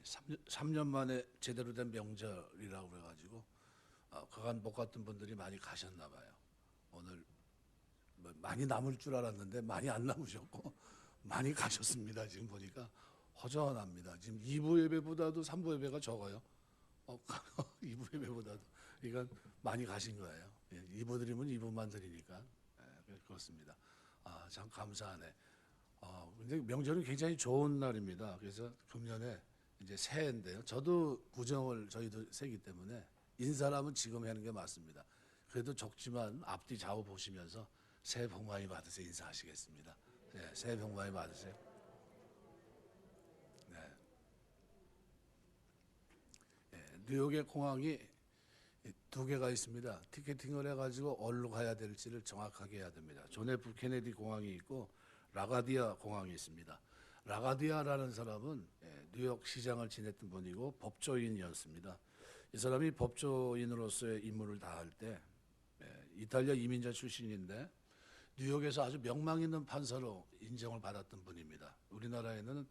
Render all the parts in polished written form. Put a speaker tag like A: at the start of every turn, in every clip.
A: 3년 만에 제대로 된 명절이라고 그래가지고 그간 못 갔던 분들이 많이 가셨나 봐요. 오늘 뭐 많이 남을 줄 알았는데 많이 안 남으셨고 많이 가셨습니다. 지금 보니까 허전합니다. 지금 2부 예배보다도 3부 예배가 적어요. 2부 예배보다도. 그러니까 많이 가신 거예요. 2부 드리면 2부만 드리니까. 그렇습니다. 참 감사하네. 근데 명절은 굉장히 좋은 날입니다. 그래서 금년에 이제 새해인데요. 저도 구정을 저희도 새기 때문에 인사라면 지금 하는 게 맞습니다. 그래도 적지만 앞뒤 좌우 보시면서 새해 복 많이 받으세요. 인사하시겠습니다. 네, 새해 복 많이 받으세요. 네. 뉴욕의 공항이 두 개가 있습니다. 티켓팅을 해가지고 어디로 가야 될지를 정확하게 해야 됩니다. 존 F 케네디 공항이 있고 라가디아 공항이 있습니다. 라가디아라는 사람은 뉴욕 시장을 지냈던 분이고 법조인이었습니다. 이 사람이 법조인으로서의 임무를 다할 때 이탈리아 이민자 출신인데 뉴욕에서 아주 명망 있는 판사로 인정을 받았던 분입니다. 우리나라에는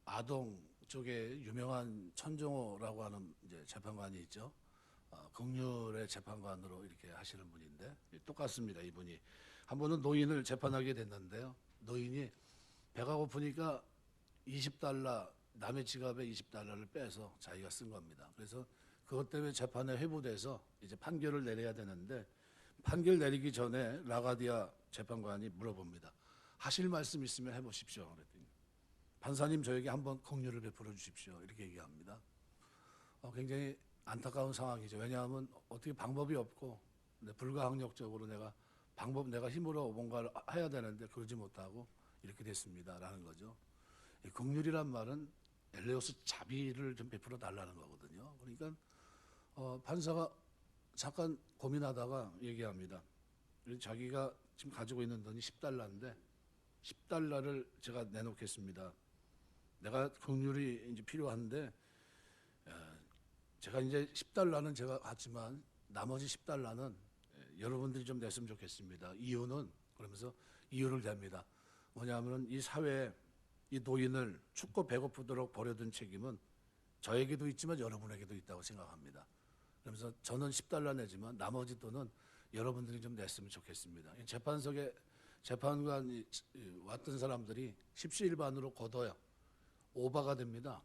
A: 아동 쪽에 유명한 천정호라고 하는 이제 재판관이 있죠. 긍휼의 재판관으로 이렇게 하시는 분인데 똑같습니다. 이분이 한 번은 노인을 재판하게 됐는데요. 노인이 배가 고프니까 20달러 남의 지갑에 20달러를 빼서 자기가 쓴 겁니다. 그래서 그것 때문에 재판에 회부돼서 이제 판결을 내려야 되는데 판결 내리기 전에 라가디아 재판관이 물어봅니다. 하실 말씀 있으면 해보십시오. 그랬더니 판사님 저에게 한번 긍휼을 베풀어 주십시오. 이렇게 얘기합니다. 굉장히 안타까운 상황이죠. 왜냐하면 어떻게 방법이 없고 불가항력적으로 내가 힘으로 뭔가를 해야 되는데 그러지 못하고 이렇게 됐습니다라는 거죠. 이 긍휼이란 말은 엘레오스 자비를 좀 베풀어 달라는 거거든요. 그러니까 판사가 잠깐 고민하다가 얘기합니다. 자기가 지금 가지고 있는 돈이 10달러인데 10달러를 제가 내놓겠습니다. 내가 긍휼이 이제 필요한데 제가 이제 10달러는 제가 갖지만 나머지 10달러는 여러분들이 좀 냈으면 좋겠습니다. 이유는 그러면서 이유를 댑니다. 뭐냐면은 이 사회에 이 노인을 춥고 배고프도록 버려둔 책임은 저에게도 있지만 여러분에게도 있다고 생각합니다. 그러면서 저는 10달러 내지만 나머지 돈은 여러분들이 좀 냈으면 좋겠습니다. 재판석에 재판관이 왔던 사람들이 십시일반으로 걷어요. 오바가 됩니다.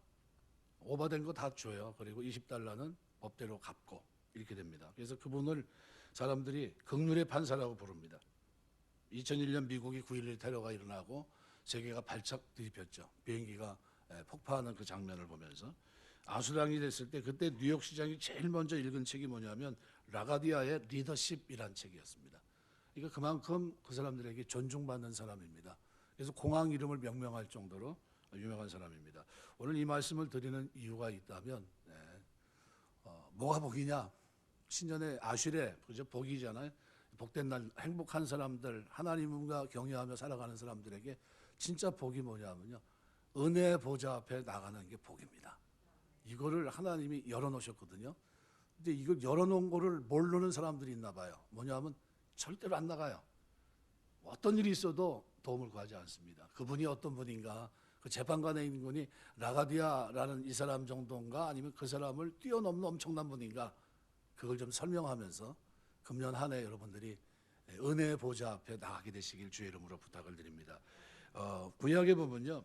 A: 오바된 거 다 줘요. 그리고 20달러는 법대로 갚고 이렇게 됩니다. 그래서 그분을 사람들이 긍휼의 판사라고 부릅니다. 2001년 미국이 9.11 테러가 일어나고 세계가 발작 뒤집혔죠. 비행기가 폭파하는 그 장면을 보면서 아수랑이 됐을 때 그때 뉴욕 시장이 제일 먼저 읽은 책이 뭐냐면 라가디아의 리더십이란 책이었습니다. 그러니까 그만큼 그 사람들에게 존중받는 사람입니다. 그래서 공항 이름을 명명할 정도로 유명한 사람입니다. 오늘 이 말씀을 드리는 이유가 있다면 뭐가 복이냐? 신년의 아슈레, 그죠? 복이잖아요. 복된 날, 행복한 사람들, 하나님과 경외하며 살아가는 사람들에게 진짜 복이 뭐냐면요, 은혜의 보좌 앞에 나가는 게 복입니다. 이거를 하나님이 열어놓으셨거든요. 근데 이걸 열어놓은 거를 모르는 사람들이 있나 봐요. 뭐냐면 절대로 안 나가요. 어떤 일이 있어도 도움을 구하지 않습니다. 그분이 어떤 분인가? 그 재판관에 있는 분이 라가디아라는 이 사람 정도인가? 아니면 그 사람을 뛰어넘는 엄청난 분인가? 그걸 좀 설명하면서 금년 한 해 여러분들이 은혜의 보좌 앞에 나가게 되시길 주의 이름으로 부탁을 드립니다. 구약에 보면요,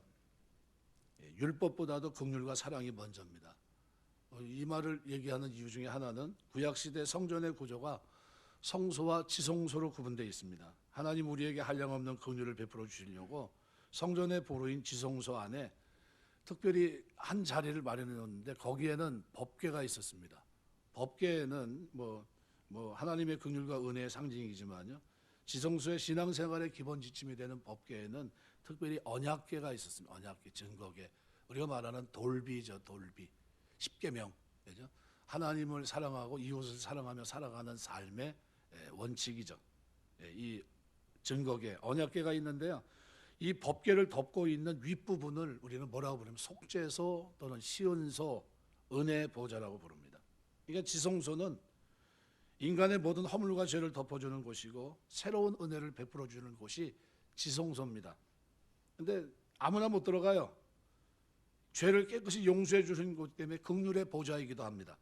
A: 율법보다도 긍휼과 사랑이 먼저입니다. 이 말을 얘기하는 이유 중에 하나는 구약시대 성전의 구조가 성소와 지성소로 구분되어 있습니다. 하나님 우리에게 한량없는 긍휼을 베풀어 주시려고 성전의 보루인 지성소 안에 특별히 한 자리를 마련해 놓는데 거기에는 법궤가 있었습니다. 법궤는 뭐 하나님의 긍휼과 은혜의 상징이지만요, 지성소의 신앙생활의 기본 지침이 되는 법궤에는 특별히 언약궤가 있었습니다. 언약궤, 증거궤, 우리가 말하는 돌비죠. 돌비, 십계명, 그죠? 하나님을 사랑하고 이웃을 사랑하며 살아가는 삶의 원칙이죠. 이 증거궤, 언약궤가 있는데요, 이 법궤를 덮고 있는 윗부분을 우리는 뭐라고 부르면 속죄소 또는 시은소, 은혜의 보좌라고 부릅니다. 그러니까 지성소는 인간의 모든 허물과 죄를 덮어주는 곳이고 새로운 은혜를 베풀어주는 곳이 지성소입니다. 근데 아무나 못 들어가요. 죄를 깨끗이 용서해 주신 것 때문에 긍휼의 보좌이기도 합니다.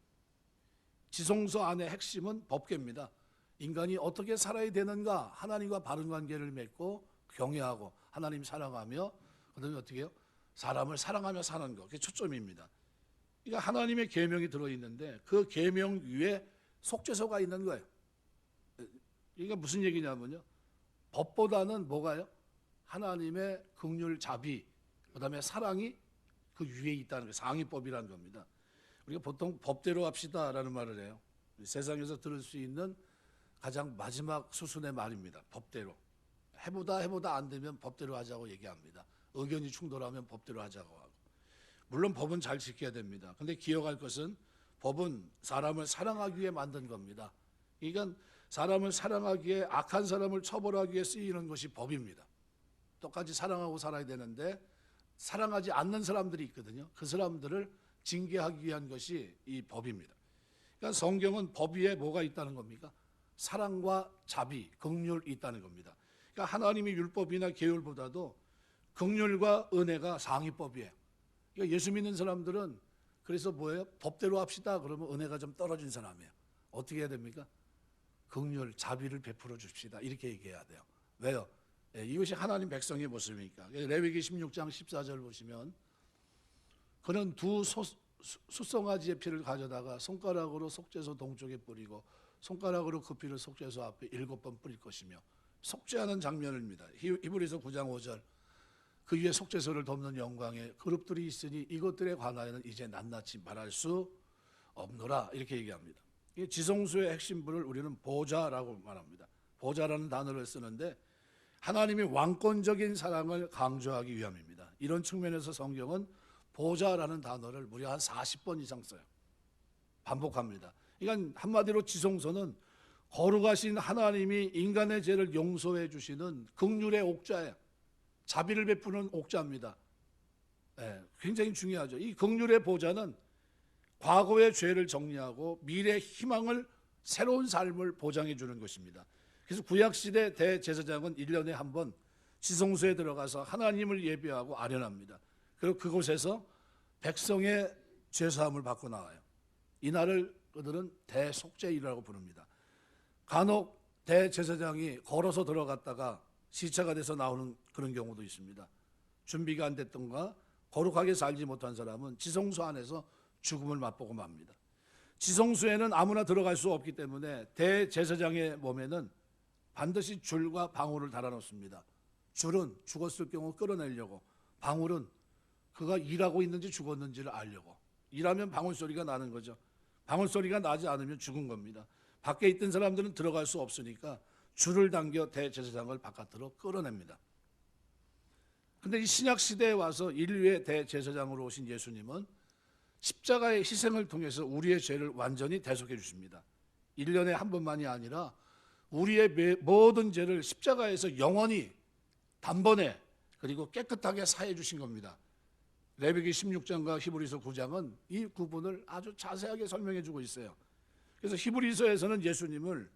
A: 지성소 안의 핵심은 법궤입니다. 인간이 어떻게 살아야 되는가, 하나님과 바른 관계를 맺고 경외하고 하나님 사랑하며 그다음에 어떻게 해요? 사람을 사랑하며 사는 것, 그게 초점입니다. 그러니까 하나님의 계명이 들어있는데 그 계명 위에 속죄소가 있는 거예요. 이게 무슨 얘기냐면요, 법보다는 뭐가요? 하나님의 긍휼, 자비, 그다음에 사랑이 그 위에 있다는 게 상위법이라는 겁니다. 우리가 보통 법대로 합시다라는 말을 해요. 세상에서 들을 수 있는 가장 마지막 수순의 말입니다. 법대로. 해보다 안 되면 법대로 하자고 얘기합니다. 의견이 충돌하면 법대로 하자고 하고. 물론 법은 잘 지켜야 됩니다. 근데 기억할 것은 법은 사람을 사랑하기 위해 만든 겁니다. 그러니까 사람을 사랑하기 위해 악한 사람을 처벌하기 위해 쓰이는 것이 법입니다. 똑같이 사랑하고 살아야 되는데 사랑하지 않는 사람들이 있거든요. 그 사람들을 징계하기 위한 것이 이 법입니다. 그러니까 성경은 법 위에 뭐가 있다는 겁니까? 사랑과 자비, 긍휼이 있다는 겁니다. 그러니까 하나님의 율법이나 계율보다도 긍휼과 은혜가 상위법이에요. 그러니까 예수 믿는 사람들은 그래서 뭐예요? 법대로 합시다 그러면 은혜가 좀 떨어진 사람이에요. 어떻게 해야 됩니까? 긍휼, 자비를 베풀어 줍시다 이렇게 얘기해야 돼요. 왜요? 이것이 하나님 백성의 모습이니까. 레위기 16장 14절 보시면 그는 두 숫송아지의 피를 가져다가 손가락으로 속죄소 동쪽에 뿌리고 손가락으로 그 피를 속죄소 앞에 7번 뿌릴 것이며, 속죄하는 장면입니다. 히브리서 9장 5절 그 위에 속죄소를 덮는 영광의 그룹들이 있으니 이것들에 관하여는 이제 낱낱이 말할 수 없노라 이렇게 얘기합니다. 이 지성소의 핵심부를 우리는 보좌라고 말합니다. 보좌라는 단어를 쓰는데 하나님의 왕권적인 사랑을 강조하기 위함입니다. 이런 측면에서 성경은 보좌라는 단어를 무려 한 40번 이상 써요. 반복합니다. 그러니까 한마디로 지성소는 거룩하신 하나님이 인간의 죄를 용서해 주시는 긍휼의 옥좌예요. 자비를 베푸는 옥좌입니다. 굉장히 중요하죠. 이 긍휼의 보좌는 과거의 죄를 정리하고 미래 희망을, 새로운 삶을 보장해 주는 것입니다. 그래서 구약시대 대제사장은 1년에 한 번 지성소에 들어가서 하나님을 예배하고 아련합니다. 그리고 그곳에서 백성의 죄사함을 받고 나와요. 이날을 그들은 대속죄일이라고 부릅니다. 간혹 대제사장이 걸어서 들어갔다가 시차가 돼서 나오는 그런 경우도 있습니다. 준비가 안 됐던가 거룩하게 살지 못한 사람은 지성소 안에서 죽음을 맛보고 맙니다. 지성소에는 아무나 들어갈 수 없기 때문에 대제사장의 몸에는 반드시 줄과 방울을 달아놓습니다. 줄은 죽었을 경우 끌어내려고, 방울은 그가 일하고 있는지 죽었는지를 알려고. 일하면 방울 소리가 나는 거죠. 방울 소리가 나지 않으면 죽은 겁니다. 밖에 있던 사람들은 들어갈 수 없으니까 줄을 당겨 대제사장을 바깥으로 끌어냅니다. 그런데 이 신약 시대에 와서 인류의 대제사장으로 오신 예수님은 십자가의 희생을 통해서 우리의 죄를 완전히 대속해 주십니다. 1년에 한 번만이 아니라 우리의 모든 죄를 십자가에서 영원히 단번에 그리고 깨끗하게 사해 주신 겁니다. 레위기 16장과 히브리서 9장은 이 구분을 아주 자세하게 설명해 주고 있어요. 그래서 히브리서에서는 예수님을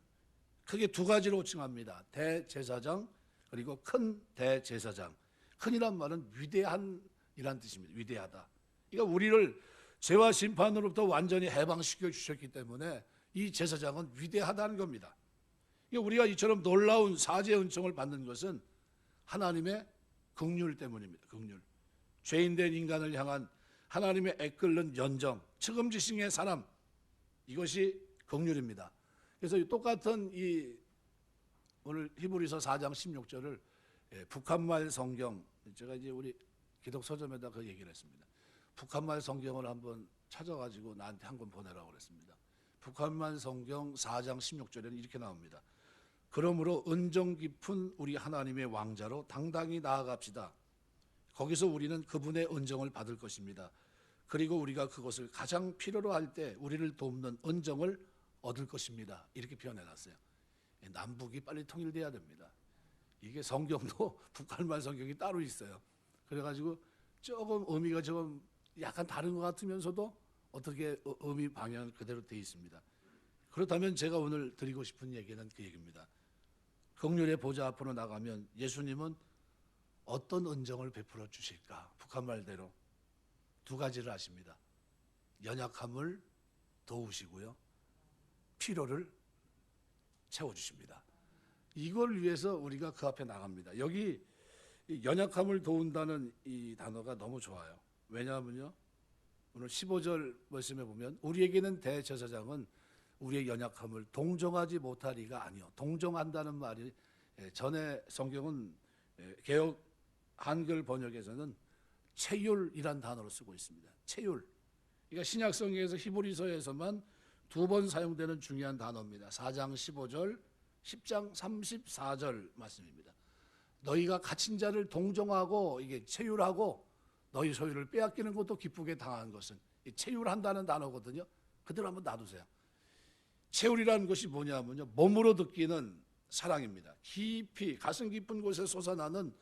A: 크게 두 가지로 칭합니다. 대제사장 그리고 큰 대제사장. 큰이란 말은 위대한이란 뜻입니다. 위대하다. 그러니까 우리를 죄와 심판으로부터 완전히 해방시켜 주셨기 때문에 이 제사장은 위대하다는 겁니다. 그러니까 우리가 이처럼 놀라운 사죄 은총을 받는 것은 하나님의 긍휼 때문입니다. 긍휼. 죄인된 인간을 향한 하나님의 애끓는 연정, 측음지심의 사람, 이것이 긍휼입니다. 그래서 똑같은 이 오늘 히브리서 4장 16절을 북한말 성경, 제가 이제 우리 기독 서점에다 그 얘기를 했습니다. 북한말 성경을 한번 찾아가지고 나한테 한 권 보내라고 그랬습니다. 북한말 성경 4장 16절에는 이렇게 나옵니다. 그러므로 은정 깊은 우리 하나님의 왕자로 당당히 나아갑시다. 거기서 우리는 그분의 은정을 받을 것입니다. 그리고 우리가 그것을 가장 필요로 할 때 우리를 돕는 은정을 얻을 것입니다. 이렇게 표현해놨어요. 남북이 빨리 통일돼야 됩니다. 이게 성경도 북한말 성경이 따로 있어요. 그래가지고 조금 의미가 좀 약간 다른 것 같으면서도 어떻게 의미 방향은 그대로 되어 있습니다. 그렇다면 제가 오늘 드리고 싶은 얘기는 그 얘기입니다. 긍휼의 보좌 앞으로 나가면 예수님은 어떤 은정을 베풀어 주실까? 북한말대로 두 가지를 하십니다. 연약함을 도우시고요, 필요를 채워주십니다. 이걸 위해서 우리가 그 앞에 나갑니다. 여기 연약함을 도운다는 이 단어가 너무 좋아요. 왜냐하면요, 오늘 15절 말씀에 보면 우리에게는 대제사장은 우리의 연약함을 동정하지 못하리가 아니요. 동정한다는 말이 전에 성경은 개역 한글 번역에서는 체율이란 단어로 쓰고 있습니다. 체율. 그러니까 신약 성경에서 히브리서에서만 두 번 사용되는 중요한 단어입니다. 4장 15절, 10장 34절 말씀입니다. 너희가 갇힌 자를 동정하고 이게 체율하고 너희 소유를 빼앗기는 것도 기쁘게 당한 것은, 체율한다는 단어거든요. 그대로 한번 놔두세요. 체율이라는 것이 뭐냐면요, 몸으로 느끼는 사랑입니다. 깊이 가슴 깊은 곳에 솟아나는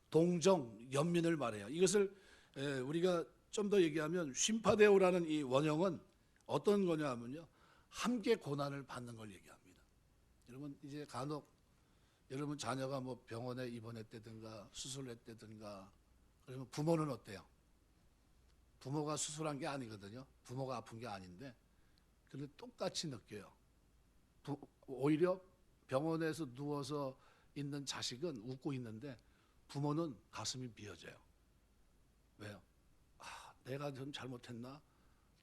A: 동정, 연민을 말해요. 이것을 우리가 좀 더 얘기하면 쉼파데오라는 이 원형은 어떤 거냐면요, 함께 고난을 받는 걸 얘기합니다. 여러분 이제 간혹 여러분 자녀가 뭐 병원에 입원했다든가 수술했다든가 그러면 부모는 어때요? 부모가 수술한 게 아니거든요. 부모가 아픈 게 아닌데 그런데 똑같이 느껴요. 오히려 병원에서 누워서 있는 자식은 웃고 있는데 부모는 가슴이 비어져요. 왜요? 내가 좀 잘못했나?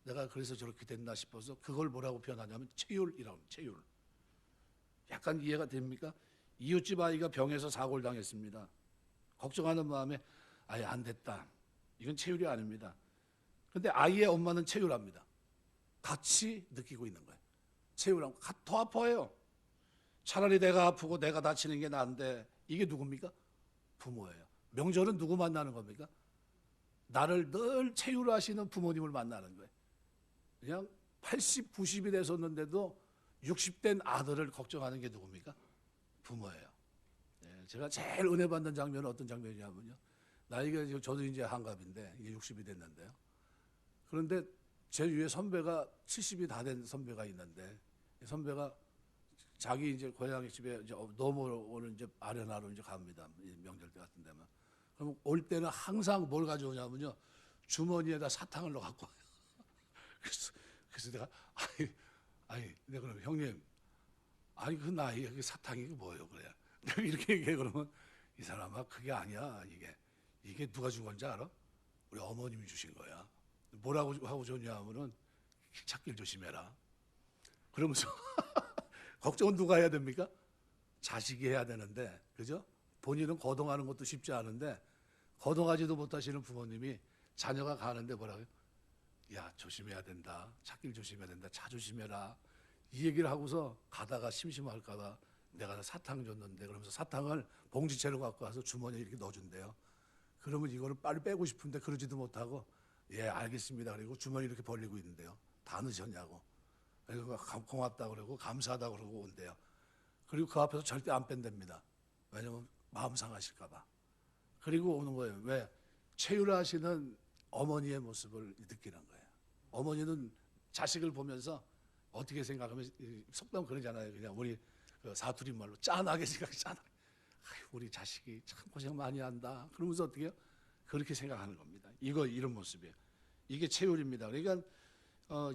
A: 내가 그래서 저렇게 됐나 싶어서 그걸 뭐라고 표현하냐면 체율이라고 합니다. 체율. 약간 이해가 됩니까? 이웃집 아이가 병에서 사고를 당했습니다. 걱정하는 마음에 아예 안 됐다. 이건 체율이 아닙니다. 그런데 아이의 엄마는 체율합니다. 같이 느끼고 있는 거예요. 체율하고 더 아파요. 차라리 내가 아프고 내가 다치는 게 나은데, 이게 누굽니까? 부모예요. 명절은 누구 만나는 겁니까? 나를 늘 체율하시는 부모님을 만나는 거예요. 그냥 80, 90이 됐었는데도 60된 아들을 걱정하는 게 누굽니까? 부모예요. 제가 제일 은혜 받는 장면은 어떤 장면이냐면요, 나이가 저도 이제 한갑인데 이게 60이 됐는데요. 그런데 제 위에 선배가 70이 다 된 선배가 있는데, 선배가 자기 이제 고향 집에 이제 넘어오는 이제 아련하러 이제 갑니다. 명절 때 같은 데만. 그럼 올 때는 항상 뭘 가져오냐면요, 주머니에다 사탕을 넣어 갖고 와요. 그래서 내가 내가 그러면 형님, 그 나이에 그 사탕이 뭐예요? 그래. 내가 이렇게 얘기해. 그러면 이 사람아, 그게 아니야. 이게 누가 준 건지 알아? 우리 어머님이 주신 거야. 뭐라고 하고 줬냐 하면은 찾길 조심해라. 그러면서 걱정은 누가 해야 됩니까? 자식이 해야 되는데, 그죠? 본인은 거동하는 것도 쉽지 않은데 거동하지도 못하시는 부모님이 자녀가 가는데 뭐라고요? 야, 조심해야 된다. 찾길 조심해야 된다. 차 조심해라. 이 얘기를 하고서 가다가 심심할까봐 내가 사탕 줬는데, 그러면서 사탕을 봉지채로 갖고 와서 주머니에 이렇게 넣어준대요. 그러면 이거를 빨리 빼고 싶은데 그러지도 못하고, 예, 알겠습니다. 그리고 주머니 이렇게 벌리고 있는데요. 다 넣으셨냐고. 그리고 고맙다 그러고 감사하다 그러고 온대요. 그리고 그 앞에서 절대 안 뺀답니다. 왜냐면 마음 상하실까봐. 그리고 오는 거예요. 왜? 체율하시는 어머니의 모습을 느끼는 거예요. 어머니는 자식을 보면서 어떻게 생각하면, 속담 그러잖아요. 그냥 우리 그 사투리 말로 짠하게 짠하게. 우리 자식이 참 고생 많이 한다. 그러면서 어떻게 해요? 그렇게 생각하는 겁니다. 이런 모습이에요. 이게 체율입니다. 그러니까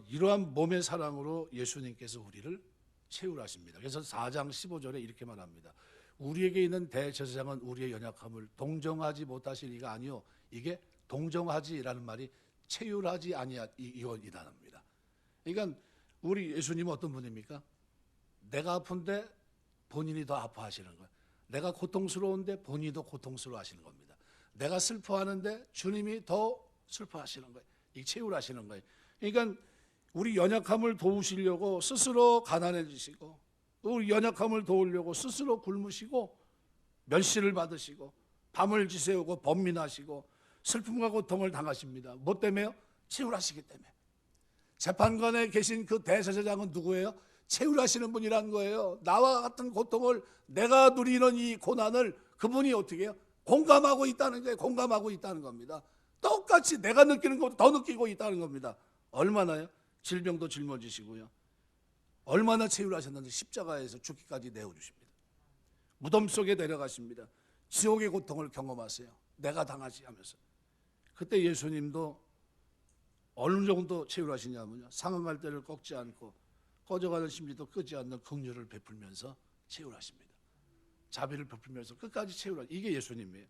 A: 이러한 몸의 사랑으로 예수님께서 우리를 체율하십니다. 그래서 4장 15절에 이렇게 말합니다. 우리에게 있는 대제사장은 우리의 연약함을 동정하지 못하실 이가 아니요. 이게 동정하지라는 말이 체율하지 아니하, 이 단어입니다. 그러니까 우리 예수님은 어떤 분입니까? 내가 아픈데 본인이 더 아파하시는 거예요. 내가 고통스러운데 본인이 더 고통스러워하시는 겁니다. 내가 슬퍼하는데 주님이 더 슬퍼하시는 거예요. 이 체율하시는 거예요. 그러니까 우리 연약함을 도우시려고 스스로 가난해지시고, 우리 연약함을 도우려고 스스로 굶으시고 멸시를 받으시고 밤을 지새우고 번민하시고 슬픔과 고통을 당하십니다. 뭐 때문에요? 체율하시기 때문에. 재판관에 계신 그 대제사장은 누구예요? 체율하시는 분이라는 거예요. 나와 같은 고통을, 내가 누리는 이 고난을 그분이 어떻게 해요? 공감하고 있다는 거예요. 공감하고 있다는 겁니다. 똑같이 내가 느끼는 것도 더 느끼고 있다는 겁니다. 얼마나요? 질병도 짊어지시고요. 얼마나 체율하셨는지 십자가에서 죽기까지 내어주십니다. 무덤 속에 내려가십니다. 지옥의 고통을 경험하세요. 내가 당하시 하면서. 그때 예수님도 어느 정도 채우려 하시냐면요, 상응할 때를 꺾지 않고 꺼져가는 심지도 끄지 않는 긍휼을 베풀면서 채우려 하십니다. 자비를 베풀면서 끝까지 채우라. 이게 예수님이에요.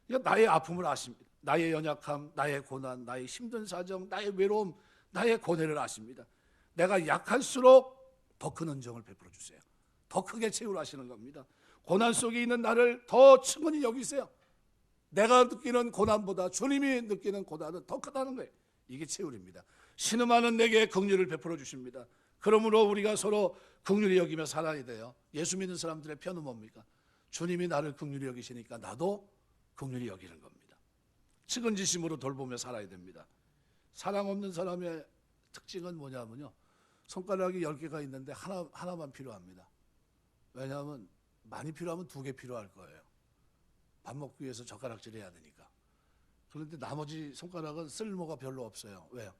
A: 그러니까 나의 아픔을 아십니다. 나의 연약함, 나의 고난, 나의 힘든 사정, 나의 외로움, 나의 고뇌를 아십니다. 내가 약할수록 더 큰 은정을 베풀어 주세요. 더 크게 채우라 하시는 겁니다. 고난 속에 있는 나를 더 충분히 여기세요. 내가 느끼는 고난보다 주님이 느끼는 고난은 더 크다는 거예요. 이게 채울입니다. 신음하는 내게 긍휼을 베풀어 주십니다. 그러므로 우리가 서로 긍휼히 여기며 살아야 돼요. 예수 믿는 사람들의 편은 뭡니까? 주님이 나를 긍휼히 여기시니까 나도 긍휼히 여기는 겁니다. 측은지심으로 돌보며 살아야 됩니다. 사랑 없는 사람의 특징은 뭐냐면요, 손가락이 10개가 있는데 하나만 필요합니다. 왜냐하면 많이 필요하면 2개 필요할 거예요. 밥 먹기 위해서 젓가락질 해야 되니까. 그런데 나머지 손가락은 쓸모가 별로 없어요. 왜요?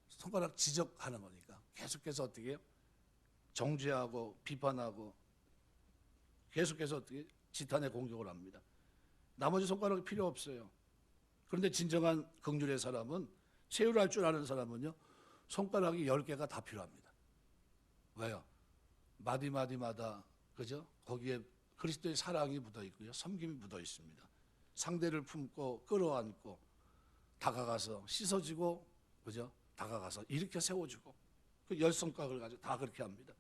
A: 손가락 지적하는 거니까. 계속해서 어떻게 해요? 정죄하고 비판하고 계속해서 어떻게 지탄의 공격을 합니다. 나머지 손가락이 필요 없어요. 그런데 진정한 긍휼의 사람은, 채울할 줄 아는 사람은요, 손가락이 10개가 다 필요합니다. 왜요? 마디마디마다, 그죠? 거기에 그리스도의 사랑이 묻어 있고요, 섬김이 묻어 있습니다. 상대를 품고 끌어안고 다가가서 씻어주고, 그죠? 다가가서 일으켜 세워주고, 그 10손가락을 가지고 다 그렇게 합니다.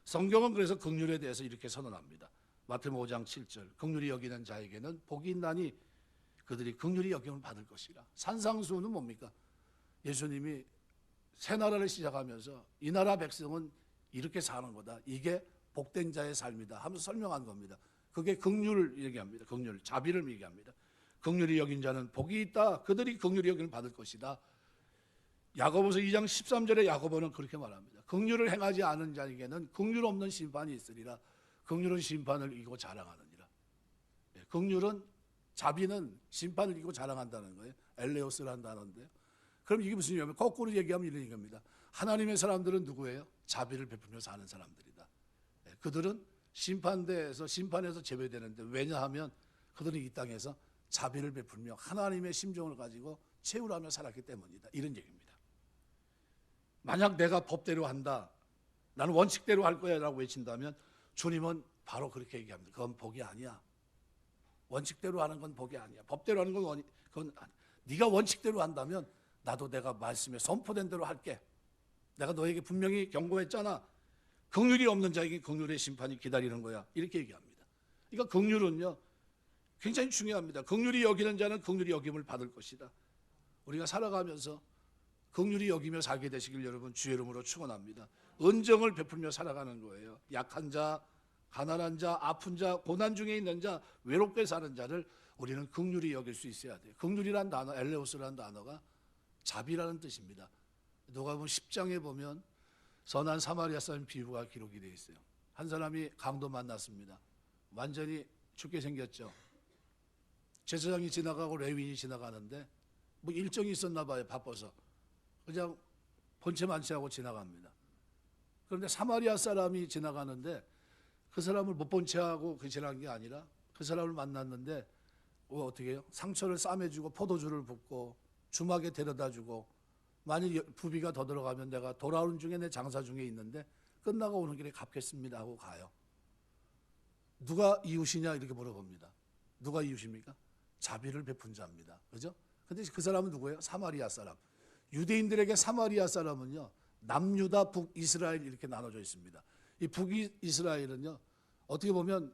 A: 성경은 그래서 긍휼에 대해서 이렇게 선언합니다. 마태복음 5장 7절, 긍휼히 여기는 자에게는 복이 있나니 그들이 긍휼히 여김을 받을 것이라. 산상수훈은 뭡니까? 예수님이 새 나라를 시작하면서 이 나라 백성은 이렇게 사는 거다, 이게 복된 자의 삶이다 하면서 설명한 겁니다. 그게 긍휼을 얘기합니다. 긍휼, 자비를 얘기합니다. 긍휼히 여긴 자는 복이 있다, 그들이 긍휼히 여김을 받을 것이다. 야고보서 2장 13절에 야고보는 그렇게 말합니다. 긍휼을 행하지 않은 자에게는 긍휼 없는 심판이 있으리라. 긍휼은 심판을 이기고 자랑하느니라. 긍휼은, 자비는 심판을 이기고 자랑한다는 거예요. 엘레오스라는 단어인데요. 그럼 이게 무슨 의미냐면, 거꾸로 얘기하면 이런 얘기입니다. 하나님의 사람들은 누구예요? 자비를 베풀며 사는 사람들이다. 그들은 심판에서 제외되는데, 왜냐하면 그들은 이 땅에서 자비를 베풀며 하나님의 심정을 가지고 채우라며 살았기 때문이다. 이런 얘기입니다. 만약 내가 법대로 한다, 나는 원칙대로 할 거야 라고 외친다면 주님은 바로 그렇게 얘기합니다. 그건 복이 아니야. 원칙대로 하는 건 복이 아니야. 법대로 하는 건 그건 네가 원칙대로 한다면 나도 내가 말씀에 선포된 대로 할게. 내가 너에게 분명히 경고했잖아. 긍휼이 없는 자에게 긍휼의 심판이 기다리는 거야. 이렇게 얘기합니다. 그러니까 긍휼은요, 굉장히 중요합니다. 긍휼히 여기는 자는 긍휼히 여김을 받을 것이다. 우리가 살아가면서 긍휼히 여기며 살게 되시길 여러분 주의 이름으로 축원합니다. 은정을 베풀며 살아가는 거예요. 약한 자, 가난한 자, 아픈 자, 고난 중에 있는 자, 외롭게 사는 자를 우리는 긍휼히 여길 수 있어야 돼요. 긍휼이란 단어, 엘레오스라는 단어가 자비라는 뜻입니다. 누가복음 10장에 보면 선한 사마리아 사람 비유가 기록이 되어 있어요. 한 사람이 강도 만났습니다. 완전히 죽게 생겼죠. 제사장이 지나가고 레위인이 지나가는데 뭐 일정이 있었나 봐요. 바빠서 그냥 본체 만취하고 지나갑니다. 그런데 사마리아 사람이 지나가는데 그 사람을 못 본 채하고 그 지나간 게 아니라 그 사람을 만났는데 어떻게 해요? 상처를 싸매주고 포도주를 붓고 주막에 데려다주고, 만일 부비가 더 들어가면 내가 돌아오는 중에 내 장사 중에 있는데 끝나고 오는 길에 갚겠습니다 하고 가요. 누가 이웃이냐 이렇게 물어봅니다. 누가 이웃입니까? 자비를 베푼 자입니다. 그죠? 근데 그 사람은 누구예요? 사마리아 사람. 유대인들에게 사마리아 사람은요, 남유다, 북이스라엘 이렇게 나눠져 있습니다. 이 북이스라엘은요, 어떻게 보면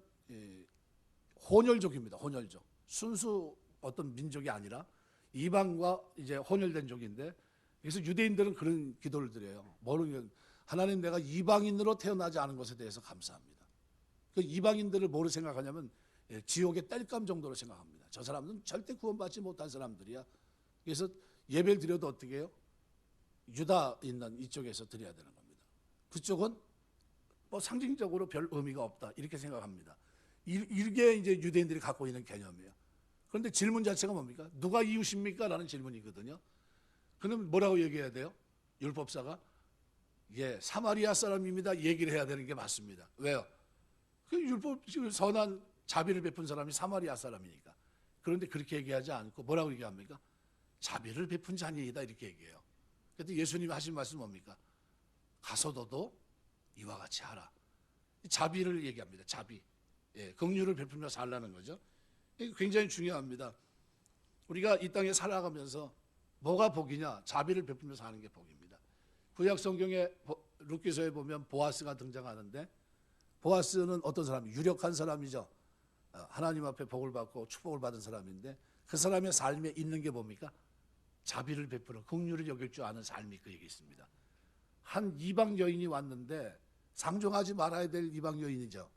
A: 혼혈족입니다. 혼혈족. 순수 어떤 민족이 아니라 이방과 이제 혼혈된 족인데, 그래서 유대인들은 그런 기도를 드려요. 모르면 하나님, 내가 이방인으로 태어나지 않은 것에 대해서 감사합니다. 그 이방인들을 뭐로 생각하냐면 지옥의 땔감 정도로 생각합니다. 저 사람은 절대 구원받지 못한 사람들이야. 그래서 예배를 드려도 어떻게 해요? 유다 있는 이쪽에서 드려야 되는 겁니다. 그쪽은 뭐 상징적으로 별 의미가 없다 이렇게 생각합니다. 이게 이제 유대인들이 갖고 있는 개념이에요. 그런데 질문 자체가 뭡니까? 누가 이웃입니까? 라는 질문이거든요. 그럼 뭐라고 얘기해야 돼요? 율법사가 사마리아 사람입니다 얘기를 해야 되는 게 맞습니다. 왜요? 그 율법 선한 자비를 베푼 사람이 사마리아 사람이니까. 그런데 그렇게 얘기하지 않고 뭐라고 얘기합니까? 자비를 베푼 자니이다 이렇게 얘기해요. 그런데 예수님이 하신 말씀 뭡니까? 가서 너도 이와 같이 하라. 자비를 얘기합니다. 자비. 예, 긍휼을 베풀며 살라는 거죠. 이게 굉장히 중요합니다. 우리가 이 땅에 살아가면서 뭐가 복이냐? 자비를 베풀며 사는 게 복입니다. 구약 성경에 룻기서에 보면 보아스가 등장하는데, 보아스는 어떤 사람이? 유력한 사람이죠. 하나님 앞에 복을 받고 축복을 받은 사람인데, 그 사람의 삶에 있는 게 뭡니까? 자비를 베푸는, 긍휼을 여길 줄 아는 삶이 그에게 있습니다. 한 이방 여인이 왔는데 상종하지 말아야 될 이방 여인이죠.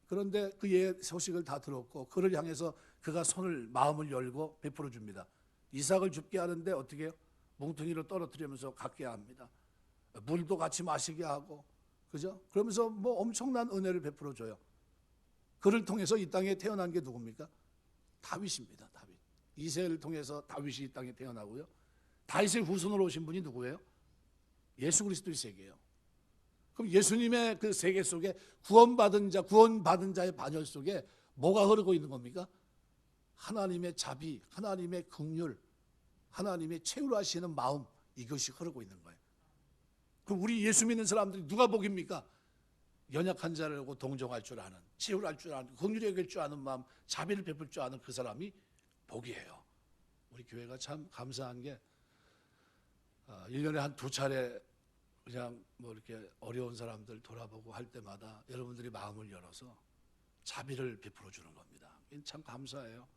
A: 그런데 그의 소식을 다 들었고 그를 향해서 그가 마음을 열고 베풀어 줍니다. 이삭을 죽게 하는데 어떻게 해요? 뭉텅이를 떨어뜨리면서 갖게 합니다. 물도 같이 마시게 하고, 그죠? 그러면서 뭐 엄청난 은혜를 베풀어 줘요. 그를 통해서 이 땅에 태어난 게 누굽니까? 다윗입니다. 다윗. 이새를 통해서 다윗이 이 땅에 태어나고요. 다윗의 후손으로 오신 분이 누구예요? 예수 그리스도의 세계예요. 그럼 예수님의 그 세계 속에 구원받은 자의 반열 속에 뭐가 흐르고 있는 겁니까? 하나님의 자비, 하나님의 긍휼, 하나님의 채울하시는 마음, 이것이 흐르고 있는 거예요. 그럼 우리 예수 믿는 사람들이 누가 복입니까? 연약한 자를 동정할 줄 아는, 채울할 줄 아는, 긍휼히 여길 줄 아는 마음, 자비를 베풀 줄 아는 그 사람이 복이에요. 우리 교회가 참 감사한 게 1년에 한 2차례 그냥 뭐 이렇게 어려운 사람들 돌아보고 할 때마다 여러분들이 마음을 열어서 자비를 베풀어 주는 겁니다. 참 감사해요.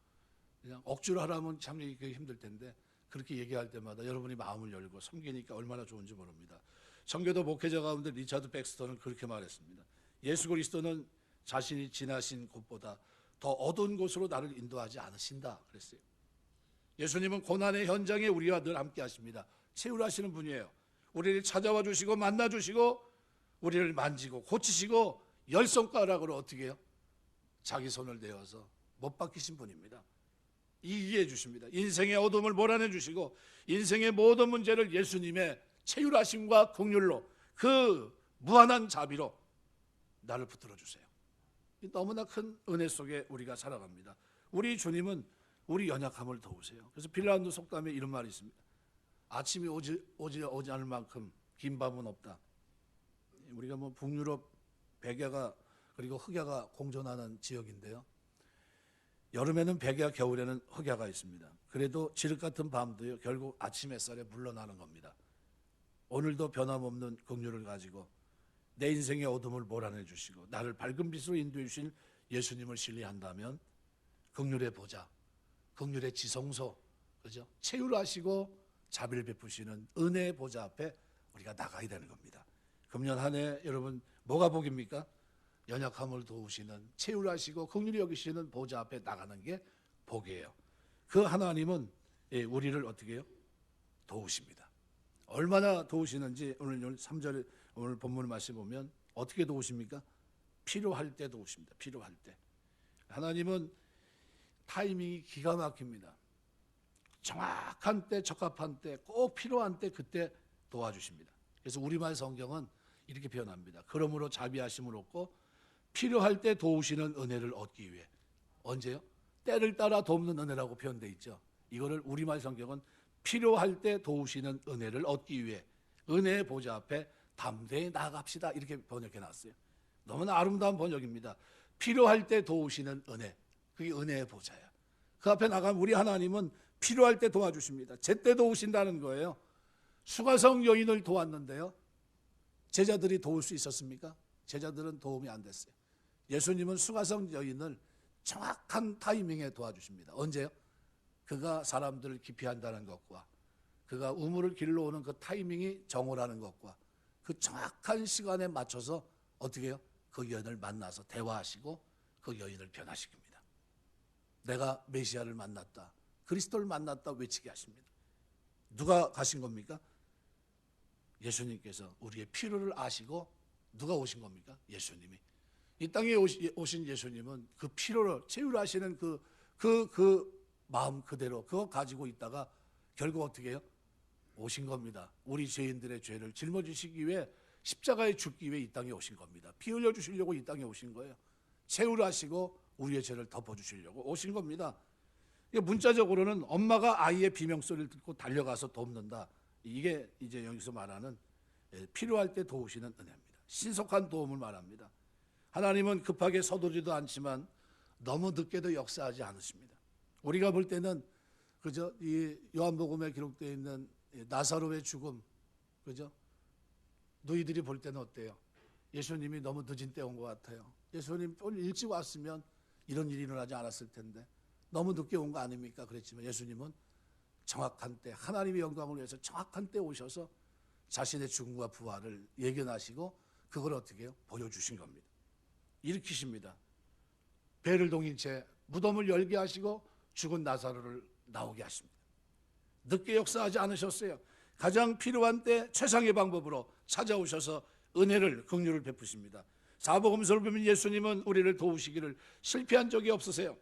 A: 그냥 억지로 하라면 참 힘들 텐데 그렇게 얘기할 때마다 여러분이 마음을 열고 섬기니까 얼마나 좋은지 모릅니다. 청교도 목회자 가운데 리차드 백스터는 그렇게 말했습니다. 예수 그리스도는 자신이 지나신 곳보다 더 어두운 곳으로 나를 인도하지 않으신다 그랬어요. 예수님은 고난의 현장에 우리와 늘 함께 하십니다. 채울하시는 분이에요. 우리를 찾아와 주시고 만나 주시고 우리를 만지고 고치시고 열 손가락으로 어떻게 해요? 자기 손을 내어서 못 박히신 분입니다. 이기해 주십니다. 인생의 어둠을 몰아내 주시고 인생의 모든 문제를 예수님의 채울하심과 긍휼로, 그 무한한 자비로 나를 붙들어 주세요. 너무나 큰 은혜 속에 우리가 살아갑니다. 우리 주님은 우리 연약함을 도우세요. 그래서 핀란드 속담에 이런 말이 있습니다. 아침이 오지 않을 만큼 긴 밤은 없다. 우리가 뭐 북유럽 백야가 그리고 흑야가 공존하는 지역인데요. 여름에는 백야, 겨울에는 흑야가 있습니다. 그래도 지륵 같은 밤도요, 결국 아침 햇살에 물러나는 겁니다. 오늘도 변함없는 긍휼을 가지고 내 인생의 어둠을 몰아내 주시고 나를 밝은 빛으로 인도해 주신 예수님을 신뢰한다면 긍휼의 보좌, 긍휼의 지성소, 그죠? 채울하시고 자비를 베푸시는 은혜의 보좌 앞에 우리가 나가야 되는 겁니다. 금년 한 해 여러분 뭐가 복입니까? 연약함을 도우시는, 채울하시고 긍휼히 여기시는 보좌 앞에 나가는 게 복이에요. 그 하나님은 우리를 어떻게 해요? 도우십니다. 얼마나 도우시는지 오늘 3절에 오늘 본문 말씀 보면 어떻게 도우십니까? 필요할 때 도우십니다. 필요할 때. 하나님은 타이밍이 기가 막힙니다. 정확한 때, 적합한 때, 꼭 필요한 때 그때 도와주십니다. 그래서 우리말 성경은 이렇게 표현합니다. 그러므로 자비하심을 얻고 필요할 때 도우시는 은혜를 얻기 위해. 언제요? 때를 따라 돕는 은혜라고 표현되어 있죠. 이거를 우리말 성경은 필요할 때 도우시는 은혜를 얻기 위해 은혜의 보좌 앞에 담대히 나아갑시다 이렇게 번역해 놨어요. 너무나 아름다운 번역입니다. 필요할 때 도우시는 은혜, 그게 은혜의 보좌야. 그 앞에 나가면 우리 하나님은 필요할 때 도와주십니다. 제때 도우신다는 거예요. 수가성 여인을 도왔는데요, 제자들이 도울 수 있었습니까? 제자들은 도움이 안 됐어요. 예수님은 수가성 여인을 정확한 타이밍에 도와주십니다. 언제요? 그가 사람들을 기피한다는 것과 그가 우물을 길러오는 그 타이밍이 정오라는 것과 그 정확한 시간에 맞춰서 어떻게 해요? 그 여인을 만나서 대화하시고 그 여인을 변화시킵니다. 내가 메시아를 만났다, 그리스도를 만났다 외치게 하십니다. 누가 가신 겁니까? 예수님께서 우리의 필요를 아시고 누가 오신 겁니까? 예수님이. 이 땅에 오신 예수님은 그 필요를 채울하시는 그 마음 그대로 그거 가지고 있다가 결국 어떻게 해요? 오신 겁니다. 우리 죄인들의 죄를 짊어지시기 위해 십자가에 죽기 위해 이 땅에 오신 겁니다. 피 흘려 주시려고 이 땅에 오신 거예요. 채울하시고 우리의 죄를 덮어주시려고 오신 겁니다. 문자적으로는 엄마가 아이의 비명소리를 듣고 달려가서 돕는다. 이게 이제 여기서 말하는 필요할 때 도우시는 은혜입니다. 신속한 도움을 말합니다. 하나님은 급하게 서두르지도 않지만 너무 늦게도 역사하지 않으십니다. 우리가 볼 때는 그죠? 이 요한복음에 기록되어 있는 나사로의 죽음, 그죠? 너희들이 볼 때는 어때요? 예수님이 너무 늦은 때 온 것 같아요. 예수님 일찍 왔으면 이런 일이 일어나지 않았을 텐데 너무 늦게 온 거 아닙니까? 그랬지만 예수님은 정확한 때, 하나님의 영광을 위해서 정확한 때 오셔서 자신의 죽음과 부활을 예견하시고 그걸 어떻게 해요? 보여주신 겁니다. 일으키십니다. 배를 동인 채 무덤을 열게 하시고 죽은 나사로를 나오게 하십니다. 늦게 역사하지 않으셨어요. 가장 필요한 때 최상의 방법으로 찾아오셔서 은혜를, 긍휼을 베푸십니다. 사복음서를 보면 예수님은 우리를 도우시기를 실패한 적이 없으세요.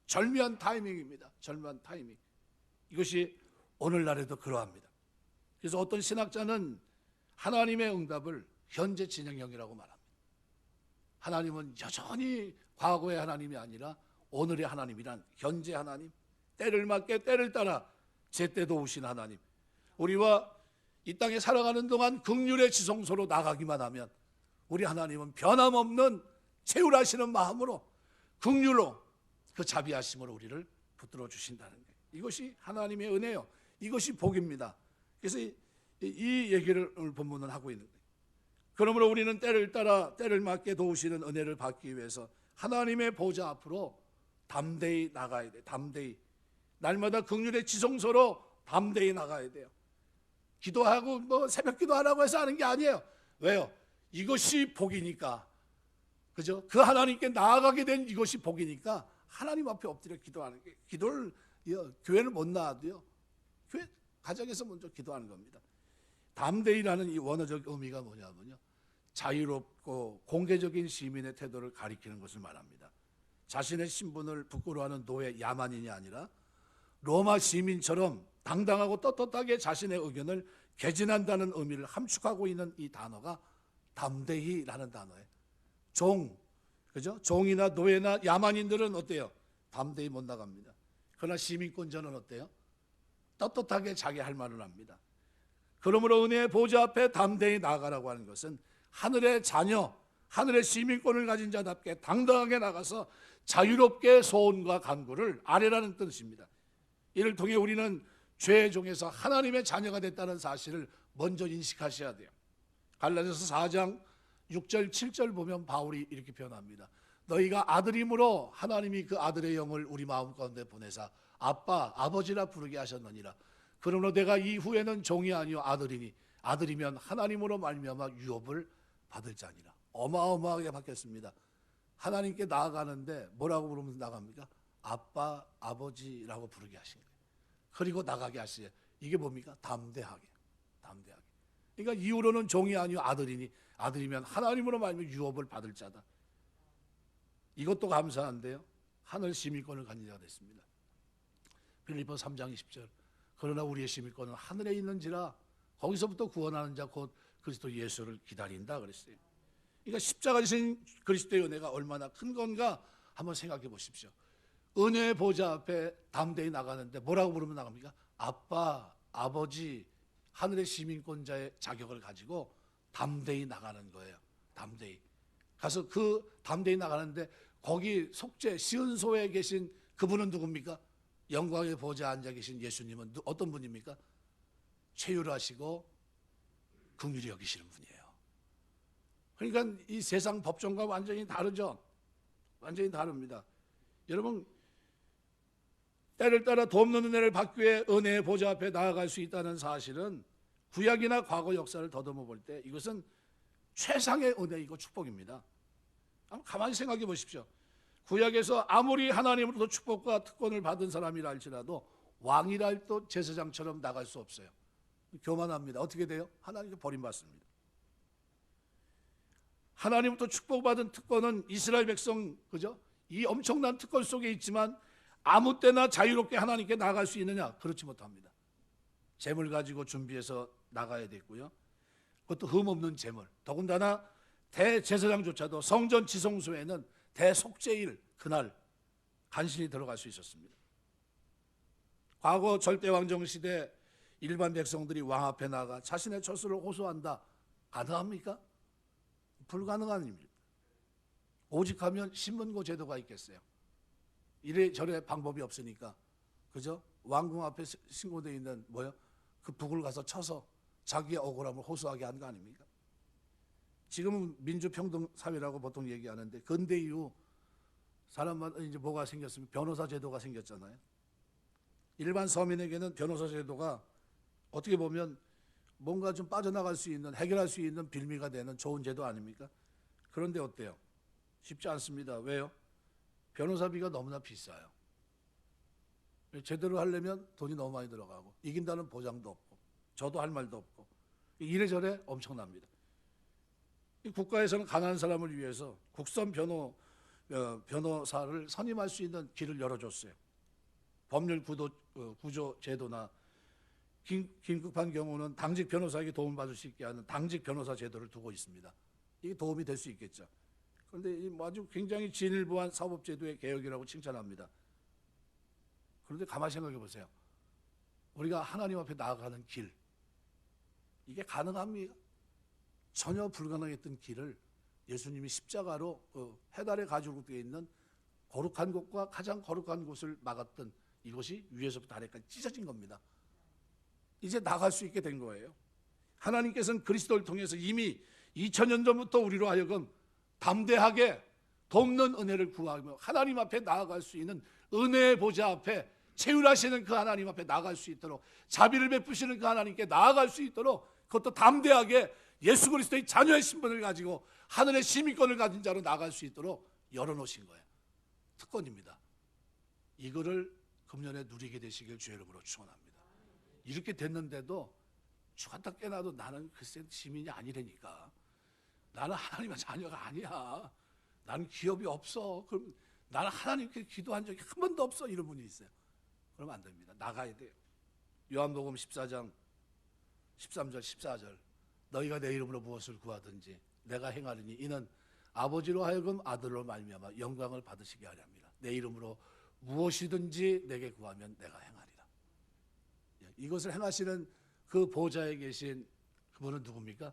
A: 절묘한 타이밍입니다. 절묘한 타이밍. 이것이 오늘날에도 그러합니다. 그래서 어떤 신학자는 하나님의 응답을 현재 진행형이라고 말합니다. 하나님은 여전히 과거의 하나님이 아니라 오늘의 하나님이란 현재 하나님, 때를 맞게 때를 따라 제때 도우신 하나님. 우리와 이 땅에 살아가는 동안 긍휼의 지성소로 나가기만 하면 우리 하나님은 변함없는 채울하시는 마음으로 긍휼로 그 자비하심으로 우리를 붙들어 주신다는 거예요. 이것이 하나님의 은혜요. 이것이 복입니다. 그래서 이 얘기를 오늘 본문은 하고 있는 거예요. 그러므로 우리는 때를 따라 때를 맞게 도우시는 은혜를 받기 위해서 하나님의 보좌 앞으로 담대히 나가야 돼요. 담대히. 날마다 긍휼의 지성소로 담대히 나가야 돼요. 기도하고 뭐 새벽 기도하라고 해서 하는 게 아니에요. 왜요? 이것이 복이니까. 그죠? 그 하나님께 나아가게 된 이것이 복이니까 하나님 앞에 엎드려 기도하는 게, 기도를 교회를 못 나와도요. 교회 가정에서 먼저 기도하는 겁니다. 담대히라는 이 원어적 의미가 뭐냐면요, 자유롭고 공개적인 시민의 태도를 가리키는 것을 말합니다. 자신의 신분을 부끄러워하는 노예 야만인이 아니라 로마 시민처럼 당당하고 떳떳하게 자신의 의견을 개진한다는 의미를 함축하고 있는 이 단어가 담대히라는 단어예요. 그죠? 종이나 노예나 야만인들은 어때요? 담대히 못 나갑니다. 그러나 시민권자는 어때요? 떳떳하게 자기 할 말을 합니다. 그러므로 은혜의 보좌 앞에 담대히 나가라고 하는 것은 하늘의 자녀, 하늘의 시민권을 가진 자답게 당당하게 나가서 자유롭게 소원과 간구를 아뢰라는 뜻입니다. 이를 통해 우리는 죄의 종에서 하나님의 자녀가 됐다는 사실을 먼저 인식하셔야 돼요. 갈라디아서 4장 6절 7절 보면 바울이 이렇게 표현합니다. 너희가 아들임으로 하나님이 그 아들의 영을 우리 마음 가운데 보내사 아빠, 아버지라 부르게 하셨느니라. 그러므로 내가 이후에는 종이 아니요 아들이니 아들이면 하나님으로 말미암아 유업을 받을 자니라. 어마어마하게 바뀌었습니다. 하나님께 나아가는데 뭐라고 부르면서 나갑니까? 아빠, 아버지라고 부르게 하신 거예요. 그리고 나가게 하시죠. 이게 뭡니까? 담대하게. 담대하게. 그러니까 이후로는 종이 아니요 아들이니 아들이면 하나님으로 말미암아 유업을 받을 자다. 이것도 감사한데요. 하늘 시민권을 가진 자가 됐습니다. 빌립보 3장 20절. 그러나 우리의 시민권은 하늘에 있는지라 거기서부터 구원하는 자 곧 그리스도 예수를 기다린다 그랬어요. 그러니까 십자가 지신 그리스도의 은혜가 얼마나 큰 건가 한번 생각해 보십시오. 은혜의 보좌 앞에 담대히 나가는데 뭐라고 부르면 나갑니까? 아빠, 아버지, 하늘의 시민권자의 자격을 가지고 담대히 나가는 거예요. 담대히. 가서 그 담대히 나가는데 거기 속죄 시은소에 계신 그분은 누굽니까? 영광의 보좌에 앉아 계신 예수님은 어떤 분입니까? 최유하시고 긍휼히 여기시는 분이에요. 그러니까 이 세상 법정과 완전히 다르죠. 완전히 다릅니다. 여러분, 때를 따라 돕는 은혜를 받기 위해 은혜의 보좌 앞에 나아갈 수 있다는 사실은 구약이나 과거 역사를 더듬어 볼 때 이것은 최상의 은혜이고 축복입니다. 한번 가만히 생각해 보십시오. 구약에서 아무리 하나님으로부터 축복과 특권을 받은 사람이라 할지라도 왕이라 할지라도 제사장처럼 나갈 수 없어요. 교만합니다. 어떻게 돼요? 하나님께 버림받습니다. 하나님부터 축복받은 특권은 이스라엘 백성, 그죠? 이 엄청난 특권 속에 있지만 아무 때나 자유롭게 하나님께 나갈 수 있느냐? 그렇지 못합니다. 재물 가지고 준비해서 나가야 되고요. 그것도 흠없는 재물. 더군다나 대제사장조차도 성전 지성소에는 대속죄일 그날 간신히 들어갈 수 있었습니다. 과거 절대왕정 시대 일반 백성들이 왕 앞에 나가 자신의 처소를 호소한다. 가능합니까? 불가능한 일입니다. 오직 하면 신문고 제도가 있겠어요. 이래저래 방법이 없으니까, 그죠? 왕궁 앞에 신고되어 있는 그 북을 가서 쳐서 자기의 억울함을 호소하게 한 거 아닙니까? 지금은 민주평등 사회라고 보통 얘기하는데, 근대 이후 사람마다 이제 뭐가 생겼으면 변호사 제도가 생겼잖아요. 일반 서민에게는 변호사 제도가 어떻게 보면 뭔가 좀 빠져나갈 수 있는, 해결할 수 있는 빌미가 되는 좋은 제도 아닙니까? 그런데 어때요? 쉽지 않습니다. 왜요? 변호사비가 너무나 비싸요. 제대로 하려면 돈이 너무 많이 들어가고, 이긴다는 보장도 없고, 저도 할 말도 없고, 이래저래 엄청납니다. 이 국가에서는 가난한 사람을 위해서 국선 변호사를 선임할 수 있는 길을 열어줬어요. 법률 구조 제도나 긴급한 경우는 당직 변호사에게 도움을 받을 수 있게 하는 당직 변호사 제도를 두고 있습니다. 이게 도움이 될 수 있겠죠. 그런데 아주 굉장히 진일보한 사법제도의 개혁이라고 칭찬합니다. 그런데 가만히 생각해 보세요. 우리가 하나님 앞에 나아가는 길, 이게 가능합니까? 전혀 불가능했던 길을 예수님이 십자가로 해달에 가지고 있는 거룩한 곳과 가장 거룩한 곳을 막았던 이것이 위에서부터 아래까지 찢어진 겁니다. 이제 나갈 수 있게 된 거예요. 하나님께서는 그리스도를 통해서 이미 2000년 전부터 우리로 하여금 담대하게 돕는 은혜를 구하며 하나님 앞에 나아갈 수 있는 은혜의 보좌 앞에 채울하시는 그 하나님 앞에 나아갈 수 있도록, 자비를 베푸시는 그 하나님께 나아갈 수 있도록, 그것도 담대하게 예수 그리스도의 자녀의 신분을 가지고 하늘의 시민권을 가진 자로 나아갈 수 있도록 열어놓으신 거예요. 특권입니다. 이거를 금년에 누리게 되시길 주의 이름으로 축원합니다. 이렇게 됐는데도 죽었다 깨나도 나는 글쎄 시민이 아니라니까. 나는 하나님의 자녀가 아니야. 나는 기업이 없어. 그럼 나는 하나님께 기도한 적이 한 번도 없어. 이런 분이 있어요. 그러면 안 됩니다. 나가야 돼요. 요한복음 14장 13절 14절 너희가 내 이름으로 무엇을 구하든지 내가 행하리니 이는 아버지로 하여금 아들로 말미암아 영광을 받으시게 하려 합니다. 내 이름으로 무엇이든지 내게 구하면 내가 행하리라. 이것을 행하시는 그 보좌에 계신 그분은 누굽니까?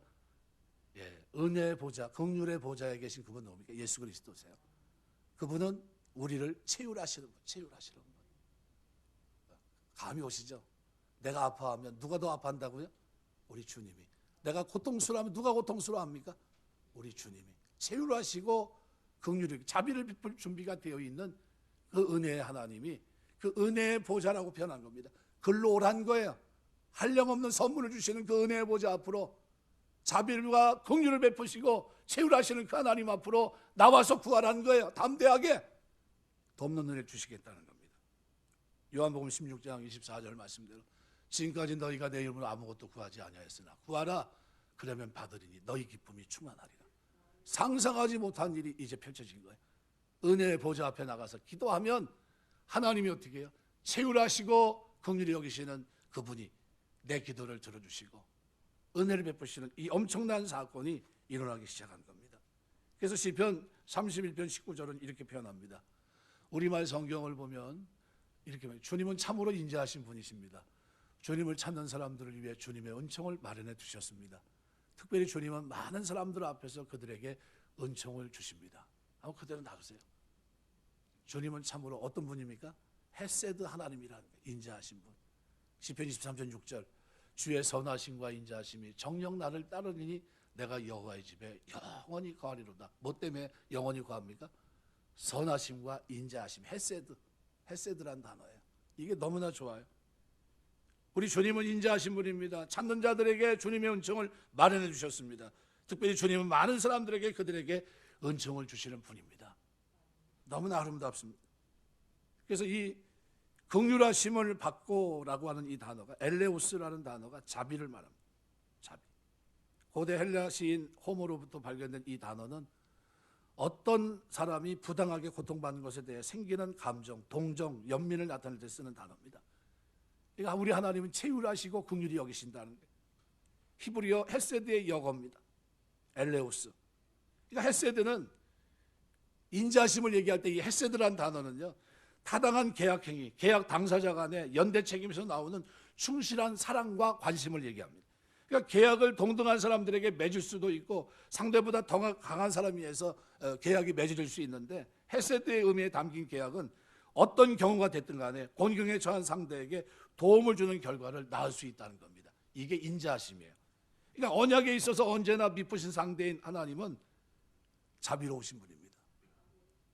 A: 은혜의 보좌, 긍휼의 보좌에 계신 그분은 누굽니까? 예수 그리스도세요. 그분은 우리를 채울하시는 분, 채울하시는 분. 감이 오시죠? 내가 아파하면 누가 더 아파한다고요? 우리 주님이. 내가 고통스러워하면 누가 고통스러워합니까? 우리 주님이. 채울하시고 긍휼히 자비를 베풀 준비가 되어 있는 그 은혜의 하나님이 그 은혜의 보좌라고 표현한 겁니다. 글로 오란 거예요. 한량없는 선물을 주시는 그 은혜의 보좌 앞으로 자비와 긍휼을 베푸시고 채울하시는 그 하나님 앞으로 나와서 구하라는 거예요. 담대하게 돕는 은혜를 주시겠다는 겁니다. 요한복음 16장 24절 말씀대로 지금까지 너희가 내 이름으로 아무것도 구하지 아니하였으나 구하라 그러면 받으리니 너희 기쁨이 충만하리라. 상상하지 못한 일이 이제 펼쳐진 거예요. 은혜의 보좌 앞에 나가서 기도하면 하나님이 어떻게 해요? 채울하시고 긍휼히 여기시는 그분이 내 기도를 들어주시고 은혜를 베푸시는 이 엄청난 사건이 일어나기 시작한 겁니다. 그래서 시편 31편 19절은 이렇게 표현합니다. 우리말 성경을 보면 이렇게 말해요. 주님은 참으로 인자하신 분이십니다. 주님을 찾는 사람들을 위해 주님의 은총을 마련해 두셨습니다. 특별히 주님은 많은 사람들 앞에서 그들에게 은총을 주십니다. 한번 그대로 나가세요. 주님은 참으로 어떤 분입니까? 헤세드 하나님이라는 거예요. 인자하신 분. 시편 23편 6절 주의 선하심과 인자하심이 정녕 나를 따르니 내가 여호와의 집에 영원히 거하리로다. 뭐 때문에 영원히 거합니까? 선하심과 인자하심, 헤세드란 단어예요. 이게 너무나 좋아요. 우리 주님은 인자하신 분입니다. 찾는 자들에게 주님의 은총을 마련해 주셨습니다. 특별히 주님은 많은 사람들에게 그들에게 은총을 주시는 분입니다. 너무나 아름답습니다. 그래서 이 긍휼하심을 받고라고 하는 이 단어가 엘레우스라는 단어가 자비를 말합니다. 자비. 고대 헬라 시인 호모로부터 발견된 이 단어는 어떤 사람이 부당하게 고통받는 것에 대해 생기는 감정, 동정, 연민을 나타낼 때 쓰는 단어입니다. 그러니까 우리 하나님은 채울하시고 긍휼히 여기신다는 거예요. 히브리어 헤세드의 역어입니다. 엘레우스. 그러니까 헤세드는 인자심을 얘기할 때 이 헤세드라는 단어는요, 타당한 계약 행위, 계약 당사자 간의 연대 책임에서 나오는 충실한 사랑과 관심을 얘기합니다. 그러니까 계약을 동등한 사람들에게 맺을 수도 있고 상대보다 더 강한 사람에 의해서 계약이 맺어질 수 있는데, 헤세드의 의미에 담긴 계약은 어떤 경우가 됐든 간에 곤경에 처한 상대에게 도움을 주는 결과를 낳을 수 있다는 겁니다. 이게 인자하심이에요. 그러니까 언약에 있어서 언제나 미쁘신 상대인 하나님은 자비로우신 분입니다.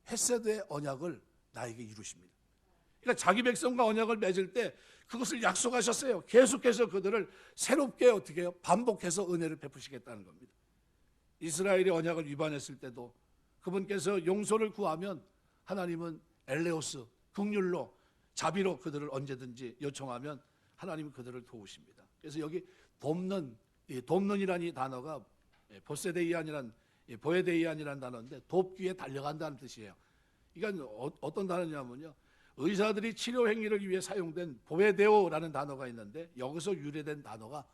A: 헤세드의 언약을 나에게 이루십니다. 그러니까 자기 백성과 언약을 맺을 때 그것을 약속하셨어요. 계속해서 그들을 새롭게 어떻게 해요? 반복해서 은혜를 베푸시겠다는 겁니다. 이스라엘이 언약을 위반했을 때도 그분께서 용서를 구하면 하나님은 엘레오스, 긍휼로, 자비로 그들을 언제든지 요청하면 하나님은 그들을 도우십니다. 그래서 여기 돕는, 돕는이라는 이 단어가 보세데이안이란, 보에데이안이라는 단어인데 돕기 위해 달려간다는 뜻이에요. 이건 어떤 단어냐면요, 의사들이 치료 행위를 위해 사용된 보에데오라는 단어가 있는데 여기서 유래된 단어가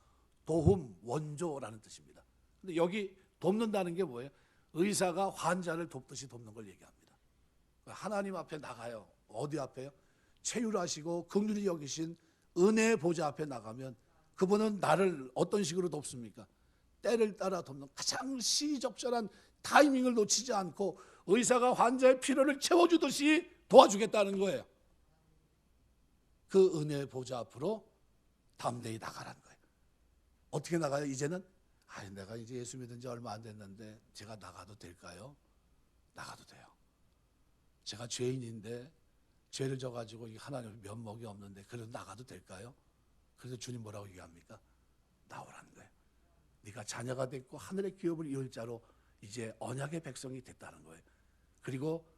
A: 도움, 원조라는 뜻입니다. 근데 여기 돕는다는 게 뭐예요? 의사가 환자를 돕듯이 돕는 걸 얘기합니다. 하나님 앞에 나가요. 어디 앞에요? 체휼하시고 긍휼히 여기신 은혜의 보좌 앞에 나가면 그분은 나를 어떤 식으로 돕습니까? 때를 따라 돕는 가장 시적절한 타이밍을 놓치지 않고 의사가 환자의 필요를 채워주듯이 도와주겠다는 거예요. 그 은혜의 보좌 앞으로 담대히 나가라는 거예요. 어떻게 나가요? 이제는 내가 이제 예수 믿은 지 얼마 안 됐는데 제가 나가도 될까요? 나가도 돼요. 제가 죄인인데 죄를 져가지고 하나님 면목이 없는데 그래도 나가도 될까요? 그래서 주님 뭐라고 얘기합니까? 나오라는 거예요. 네가 자녀가 됐고 하늘의 기업을 이룰 자로 이제 언약의 백성이 됐다는 거예요. 그리고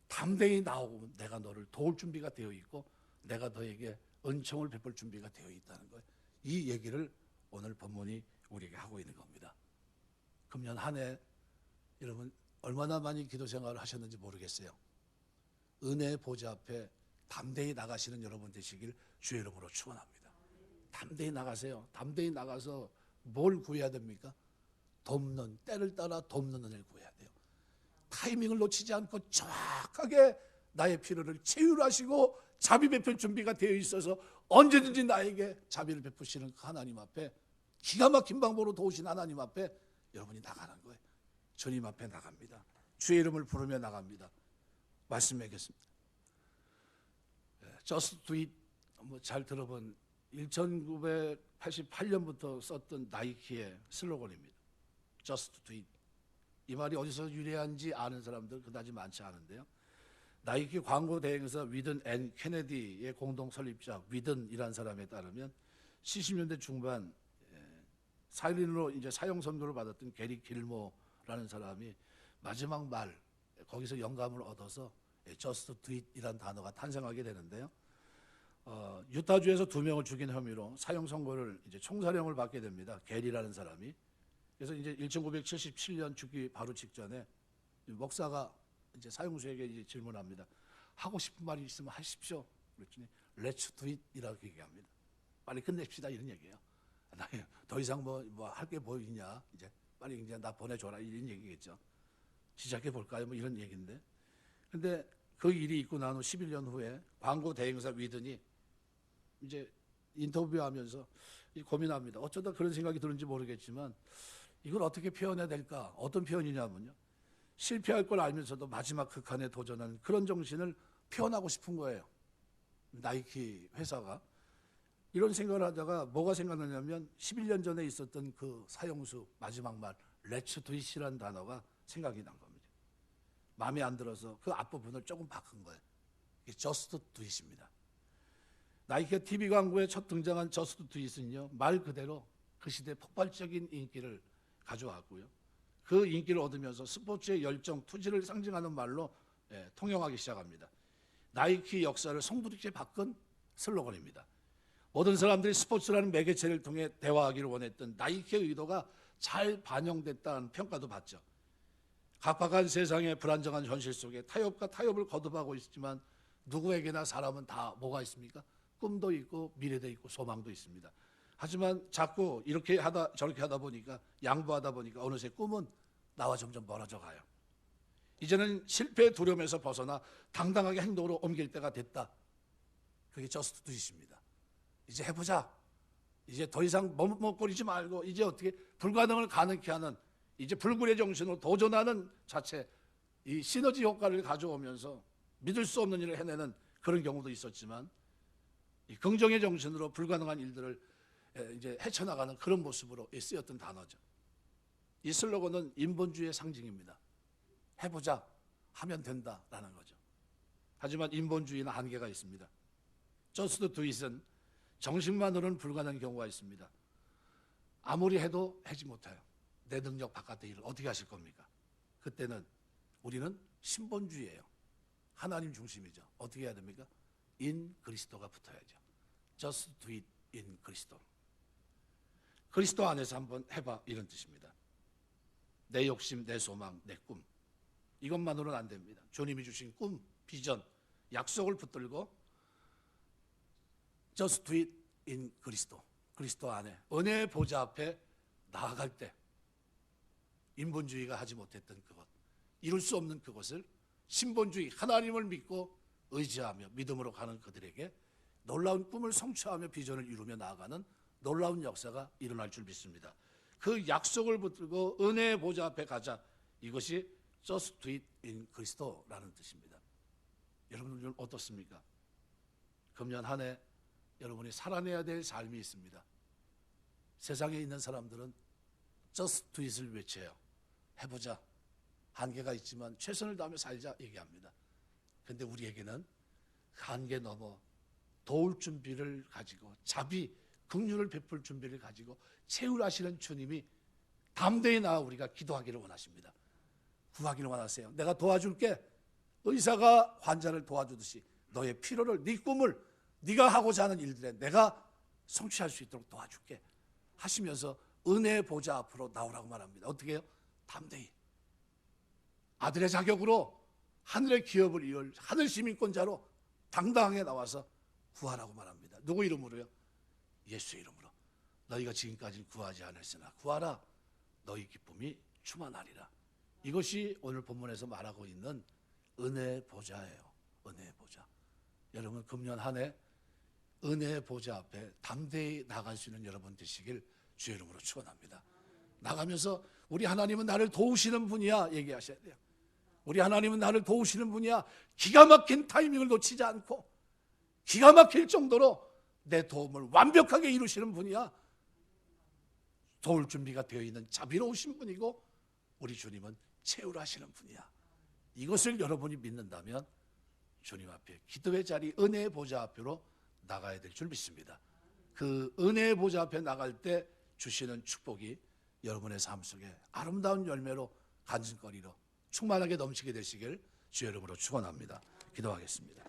A: 담대히 나오고 내가 너를 도울 준비가 되어 있고 내가 너에게 은총을 베풀 준비가 되어 있다는 거예요. 이 얘기를 오늘 본문이 우리에게 하고 있는 겁니다. 금년 한 해 여러분 얼마나 많이 기도 생활을 하셨는지 모르겠어요. 은혜의 보좌 앞에 담대히 나가시는 여러분 되시길 주의 이름으로 축원합니다. 담대히 나가세요. 담대히 나가서 뭘 구해야 됩니까? 돕는, 때를 따라 돕는 은혜를 구해야 돼요. 타이밍을 놓치지 않고 정확하게 나의 필요를 체휼하시고 자비 베풀 준비가 되어 있어서 언제든지 나에게 자비를 베푸시는 그 하나님 앞에, 기가 막힌 방법으로 도우신 하나님 앞에 여러분이 나가는 거예요. 주님 앞에 나갑니다. 주의 이름을 부르며 나갑니다. 말씀하겠습니다. Just Do It, 잘 들어본 1988년부터 썼던 나이키의 슬로건입니다. Just Do It. 이 말이 어디서 유래한지 아는 사람들 그다지 많지 않은데요. 나이키 광고 대행사 위든 앤 케네디의 공동 설립자 위든이라는 사람에 따르면 70년대 중반 사일린으로 이제 사형 선고를 받았던 게리 길모라는 사람이 마지막 말 거기서 영감을 얻어서 Just Do It이라는 단어가 탄생하게 되는데요. 유타주에서 2명을 죽인 혐의로 사형 선고를 이제 총사령을 받게 됩니다. 게리라는 사람이. 그래서 이제 1977년 죽기 바로 직전에 목사가 이제 사형수에게 이제 질문합니다. 하고 싶은 말이 있으면 하십시오. 그랬더니 Let's do it이라고 얘기합니다. 빨리 끝냅시다 이런 얘기예요. 나 더 이상 뭐 할 게 뭐 있냐, 이제 빨리 이제 나 보내줘라 이런 얘기겠죠. 시작해 볼까요? 뭐 이런 얘기인데. 근데 그 일이 있고 난 후 11년 후에 광고 대행사 위든이 이제 인터뷰하면서 고민합니다. 어쩌다 그런 생각이 드는지 모르겠지만 이걸 어떻게 표현해야 될까? 어떤 표현이냐면요. 실패할 걸 알면서도 마지막 극한에 도전하는 그런 정신을 표현하고 싶은 거예요. 나이키 회사가. 이런 생각을 하다가 뭐가 생각나냐면 11년 전에 있었던 그 사형수 마지막 말 Let's do it이라는 단어가 생각이 난 겁니다. 마음에 안 들어서 그 앞부분을 조금 바꾼 거예요. 이게 Just do it입니다. 나이키가 TV 광고에 첫 등장한 Just do it은요, 말 그대로 그 시대 폭발적인 인기를 가져왔고요. 그 인기를 얻으면서 스포츠의 열정, 투지를 상징하는 말로 통용하기 시작합니다. 나이키 역사를 송두리째 바꾼 슬로건입니다. 모든 사람들이 스포츠라는 매개체를 통해 대화하기를 원했던 나이키의 의도가 잘 반영됐다는 평가도 받죠. 각박한 세상의 불안정한 현실 속에 타협과 타협을 거듭하고 있지만 누구에게나 사람은 다 뭐가 있습니까? 꿈도 있고 미래도 있고 소망도 있습니다. 하지만 자꾸 이렇게 하다 저렇게 하다 보니까 양보하다 보니까 어느새 꿈은 나와 점점 멀어져 가요. 이제는 실패의 두려움에서 벗어나 당당하게 행동으로 옮길 때가 됐다. 그게 저스트 두잇입니다. 이제 해보자. 이제 더 이상 머뭇거리지 말고 이제 어떻게 불가능을 가능케 하는, 이제 불굴의 정신으로 도전하는 자체, 이 시너지 효과를 가져오면서 믿을 수 없는 일을 해내는 그런 경우도 있었지만, 이 긍정의 정신으로 불가능한 일들을 이제 헤쳐나가는 그런 모습으로 쓰였던 단어죠. 이 슬로건은 인본주의의 상징입니다. 해보자, 하면 된다라는 거죠. 하지만 인본주의는 한계가 있습니다. 저스트 두잇은 정식만으로는 불가능한 경우가 있습니다. 아무리 해도 하지 못해요. 내 능력 바깥의 일을 어떻게 하실 겁니까? 그때는 우리는 신본주의예요. 하나님 중심이죠. 어떻게 해야 됩니까? 인 그리스도가 붙어야죠. Just do it in 그리스도. 그리스도 안에서 한번 해봐, 이런 뜻입니다. 내 욕심, 내 소망, 내 꿈, 이것만으로는 안 됩니다. 주님이 주신 꿈, 비전, 약속을 붙들고 Just do it in 그리스도, 그리스도 안에 은혜의 보좌 앞에 나아갈 때 인본주의가 하지 못했던 그것, 이룰 수 없는 그것을 신본주의, 하나님을 믿고 의지하며 믿음으로 가는 그들에게 놀라운 꿈을 성취하며 비전을 이루며 나아가는 놀라운 역사가 일어날 줄 믿습니다. 그 약속을 붙들고 은혜의 보좌 앞에 가자, 이것이 Just do it in 그리스도라는 뜻입니다. 여러분들 어떻습니까? 금년 한 해 여러분이 살아내야 될 삶이 있습니다. 세상에 있는 사람들은 Just do it을 외쳐요. 해보자. 한계가 있지만 최선을 다하며 살자 얘기합니다. 그런데 우리에게는 한계 넘어 도울 준비를 가지고 자비, 긍휼을 베풀 준비를 가지고 채울하시는 주님이 담대히 나아 우리가 기도하기를 원하십니다. 구하기를 원하세요. 내가 도와줄게. 의사가 환자를 도와주듯이 너의 필요를, 네 꿈을, 네가 하고자 하는 일들에 내가 성취할 수 있도록 도와줄게 하시면서 은혜의 보좌 앞으로 나오라고 말합니다. 어떻게 해요? 담대히 아들의 자격으로 하늘의 기업을 이을 하늘 시민권자로 당당하게 나와서 구하라고 말합니다. 누구 이름으로요? 예수 이름으로. 너희가 지금까지 구하지 않았으나 구하라. 너희 기쁨이 충만하리라. 이것이 오늘 본문에서 말하고 있는 은혜의 보좌예요. 은혜의 보좌. 여러분 금년 한 해 은혜의 보좌 앞에 담대히 나갈 수 있는 여러분 되시길 주의 이름으로 축원합니다. 나가면서 우리 하나님은 나를 도우시는 분이야 얘기하셔야 돼요. 우리 하나님은 나를 도우시는 분이야. 기가 막힌 타이밍을 놓치지 않고 기가 막힐 정도로 내 도움을 완벽하게 이루시는 분이야. 도울 준비가 되어 있는 자비로우신 분이고 우리 주님은 채울하시는 분이야. 이것을 여러분이 믿는다면 주님 앞에 기도의 자리, 은혜의 보좌 앞으로 나가야 될 줄 믿습니다. 그 은혜의 보좌 앞에 나갈 때 주시는 축복이 여러분의 삶 속에 아름다운 열매로 간증거리로 충만하게 넘치게 되시길 주의 이름으로 축원합니다. 기도하겠습니다.